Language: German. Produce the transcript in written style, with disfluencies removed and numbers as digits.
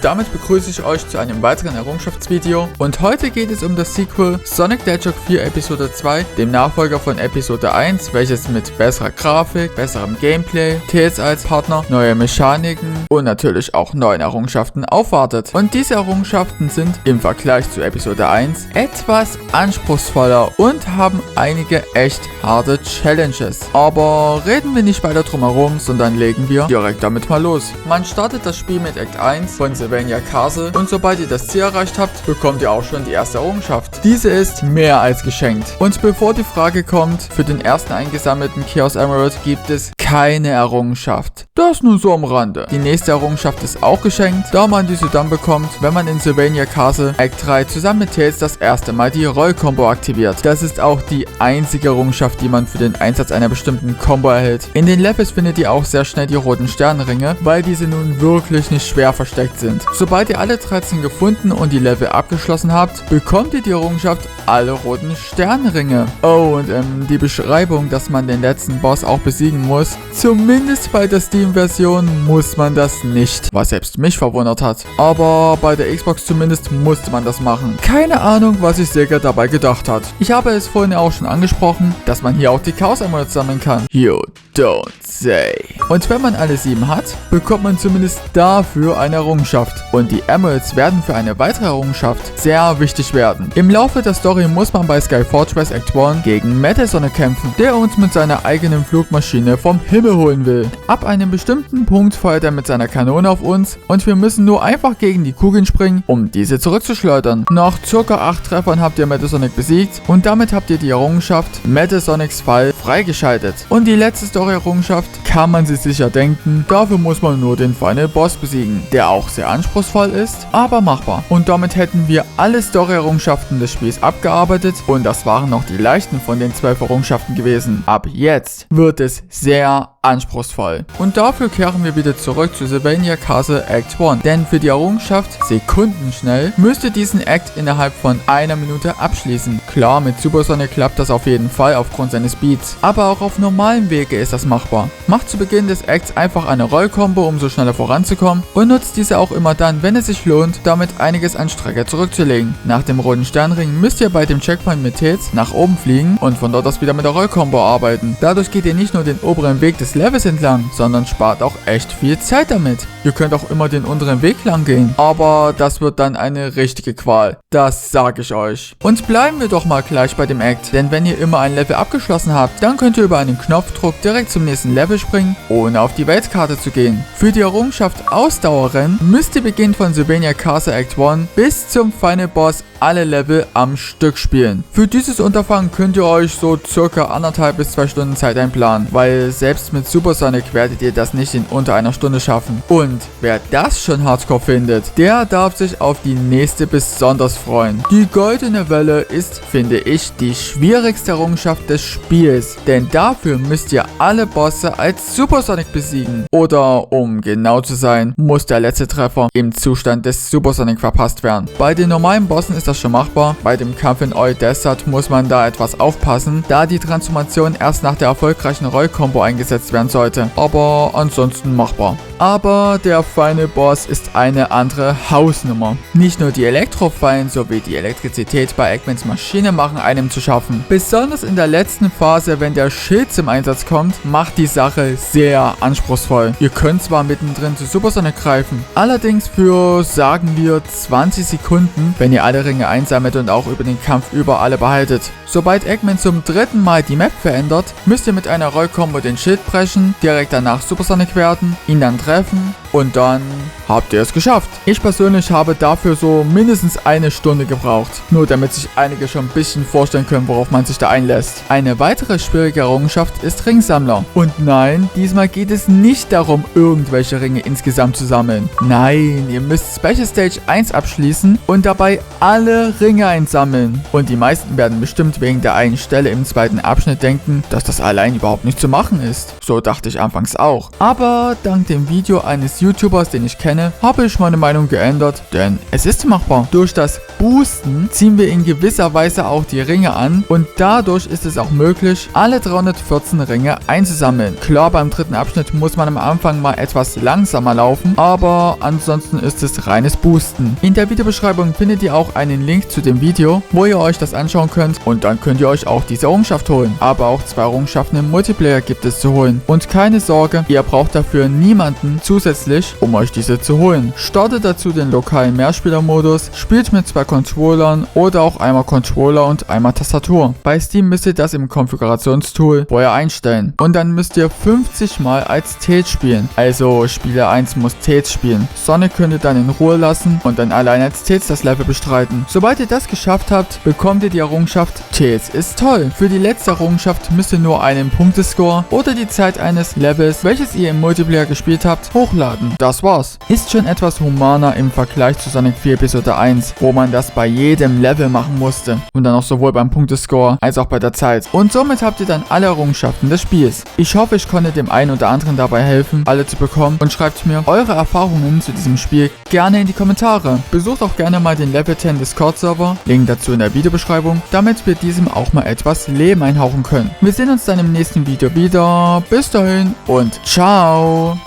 Und damit begrüße ich euch zu einem weiteren Errungenschaftsvideo. Und heute geht es um das Sequel Sonic the Hedgehog 4 Episode 2, dem Nachfolger von Episode 1, welches mit besserer Grafik, besserem Gameplay, Tails als Partner, neue Mechaniken und natürlich auch neuen Errungenschaften aufwartet. Und diese Errungenschaften sind im Vergleich zu Episode 1 etwas anspruchsvoller und haben einige echt harte Challenges. Aber reden wir nicht weiter drum herum, sondern legen wir direkt damit mal los. Man startet das Spiel mit Act 1 von Sylvania Castle und sobald ihr das Ziel erreicht habt, bekommt ihr auch schon die erste Errungenschaft. Diese ist mehr als geschenkt. Und bevor die Frage kommt, für den ersten eingesammelten Chaos Emerald gibt es keine Errungenschaft. Das nur so am Rande. Die nächste Errungenschaft ist auch geschenkt, da man diese dann bekommt, wenn man in Sylvania Castle Act 3 zusammen mit Tails das erste Mal die Roll-Combo aktiviert. Das ist auch die einzige Errungenschaft, die man für den Einsatz einer bestimmten Combo erhält. In den Levels findet ihr auch sehr schnell die roten Sternringe, weil diese nun wirklich nicht schwer versteckt sind. Sobald ihr alle 13 gefunden und die Level abgeschlossen habt, bekommt ihr die Errungenschaft alle roten Sternringe. Oh, und die Beschreibung, dass man den letzten Boss auch besiegen muss. Zumindest bei der Steam-Version muss man das nicht, was selbst mich verwundert hat. Aber bei der Xbox zumindest musste man das machen. Keine Ahnung, was sich Sega dabei gedacht hat. Ich habe es vorhin auch schon angesprochen, dass man hier auch die Chaos Emeralds sammeln kann. You don't say. Und wenn man alle 7 hat, bekommt man zumindest dafür eine Errungenschaft. Und die Emeralds werden für eine weitere Errungenschaft sehr wichtig werden. Im Laufe der Story muss man bei Sky Fortress Act 1 gegen Metal Sonic kämpfen, der uns mit seiner eigenen Flugmaschine vom Himmel holen will. Ab einem bestimmten Punkt feuert er mit seiner Kanone auf uns und wir müssen nur einfach gegen die Kugeln springen, um diese zurückzuschleudern. Nach ca. 8 Treffern habt ihr Metal Sonic besiegt und damit habt ihr die Errungenschaft Metal Sonics Fall freigeschaltet. Und die letzte Story-Errungenschaft kann man sich sicher denken, dafür muss man nur den Final Boss besiegen, der auch sehr anspruchsvoll ist, aber machbar. Und damit hätten wir alle Story-Errungenschaften des Spiels abgearbeitet und das waren noch die leichten von den 12 Errungenschaften gewesen. Ab jetzt wird es sehr anspruchsvoll. Und dafür kehren wir wieder zurück zu Sylvania Castle Act 1. Denn für die Errungenschaft sekundenschnell müsst ihr diesen Act innerhalb von einer Minute abschließen. Klar, mit Super Sonic klappt das auf jeden Fall aufgrund seines Speeds. Aber auch auf normalem Wege ist das machbar. Macht zu Beginn des Acts einfach eine Roll-Combo, um so schneller voranzukommen und nutzt diese auch immer dann, wenn es sich lohnt, damit einiges an Strecke zurückzulegen. Nach dem roten Sternring müsst ihr bei dem Checkpoint mit Tails nach oben fliegen und von dort aus wieder mit der Roll-Combo arbeiten. Dadurch geht ihr nicht nur den oberen Weg des Levels entlang, sondern spart auch echt viel Zeit damit. Ihr könnt auch immer den unteren Weg lang gehen, aber das wird dann eine richtige Qual. Das sage ich euch. Und bleiben wir doch mal gleich bei dem Act, denn wenn ihr immer ein Level abgeschlossen habt, dann könnt ihr über einen Knopfdruck direkt zum nächsten Level springen, ohne auf die Weltkarte zu gehen. Für die Errungenschaft Ausdauerrennen müsst ihr beginnen von Sylvania Castle Act 1 bis zum Final Boss alle Level am Stück spielen. Für dieses Unterfangen könnt ihr euch so circa 1,5 bis 2 Stunden Zeit einplanen, weil selbst mit Super Sonic werdet ihr das nicht in unter einer Stunde schaffen. Und wer das schon hardcore findet, der darf sich auf die nächste besonders freuen. Die goldene Welle ist, finde ich, die schwierigste Errungenschaft des Spiels, denn dafür müsst ihr alle Bosse als Super Sonic besiegen. Oder, um genau zu sein, muss der letzte Treffer im Zustand des Super Sonic verpasst werden. Bei den normalen Bossen ist das schon machbar. Bei dem Kampf in Oil Desert muss man da etwas aufpassen, da die Transformation erst nach der erfolgreichen Roll-Combo eingesetzt werden sollte. Aber ansonsten machbar. Aber der Final Boss ist eine andere Hausnummer. Nicht nur die Elektrofallen sowie die Elektrizität bei Eggmans Maschine machen einem zu schaffen. Besonders in der letzten Phase, wenn der Schild zum Einsatz kommt, macht die Sache sehr anspruchsvoll. Ihr könnt zwar mittendrin zu Super Sonic greifen, allerdings für, sagen wir, 20 Sekunden, wenn ihr alle Ringe einsammelt und auch über den Kampf über alle behaltet. Sobald Eggman zum 3. Mal die Map verändert, müsst ihr mit einer Roll-Combo den Schild brechen, direkt danach Super Sonic werden, ihn dann treffen und dann habt ihr es geschafft. Ich persönlich habe dafür so mindestens eine Stunde gebraucht, nur damit sich einige schon ein bisschen vorstellen können, worauf man sich da einlässt. Eine weitere schwierige Errungenschaft ist Ringsammler. Und nein, diesmal geht es nicht darum, irgendwelche Ringe insgesamt zu sammeln. Nein, ihr müsst Special Stage 1 abschließen und dabei alle Ringe einsammeln. Und die meisten werden bestimmt wegen der einen Stelle im zweiten Abschnitt denken, dass das allein überhaupt nicht zu machen ist. So dachte ich anfangs auch. Aber dank dem Video eines eines YouTubers, den ich kenne, habe ich meine Meinung geändert, denn es ist machbar. Durch das Boosten ziehen wir in gewisser Weise auch die Ringe an und dadurch ist es auch möglich, alle 314 Ringe einzusammeln. Klar, beim dritten Abschnitt muss man am Anfang mal etwas langsamer laufen, aber ansonsten ist es reines Boosten. In der Videobeschreibung findet ihr auch einen Link zu dem Video, wo ihr euch das anschauen könnt und dann könnt ihr euch auch diese Errungenschaft holen. Aber auch 2 Errungenschaften im Multiplayer gibt es zu holen. Und keine Sorge, ihr braucht dafür niemanden zusätzlich, um euch diese zu holen. Startet dazu den lokalen Mehrspielermodus, spielt mit 2 Controllern oder auch einmal Controller und einmal Tastatur. Bei Steam müsst ihr das im Konfigurationstool vorher einstellen. Und dann müsst ihr 50 Mal als Tails spielen. Also Spieler 1 muss Tails spielen. Sonic könnt ihr dann in Ruhe lassen und dann allein als Tails das Level bestreiten. Sobald ihr das geschafft habt, bekommt ihr die Errungenschaft Tails ist toll. Für die letzte Errungenschaft müsst ihr nur einen Punktescore oder die Zeit eines Levels, welches ihr im Multiplayer gespielt habt, hochladen. Das war's. Ist schon etwas humaner im Vergleich zu Sonic 4 Episode 1, wo man das bei jedem Level machen musste. Und dann auch sowohl beim Punktescore als auch bei der Zeit. Und somit habt ihr dann alle Errungenschaften des Spiels. Ich hoffe, ich konnte dem einen oder anderen dabei helfen, alle zu bekommen und schreibt mir eure Erfahrungen zu diesem Spiel gerne in die Kommentare. Besucht auch gerne mal den Level 10 Discord Server, Link dazu in der Videobeschreibung, damit wir diesem auch mal etwas Leben einhauchen können. Wir sehen uns dann im nächsten Video wieder. Bis dahin und ciao!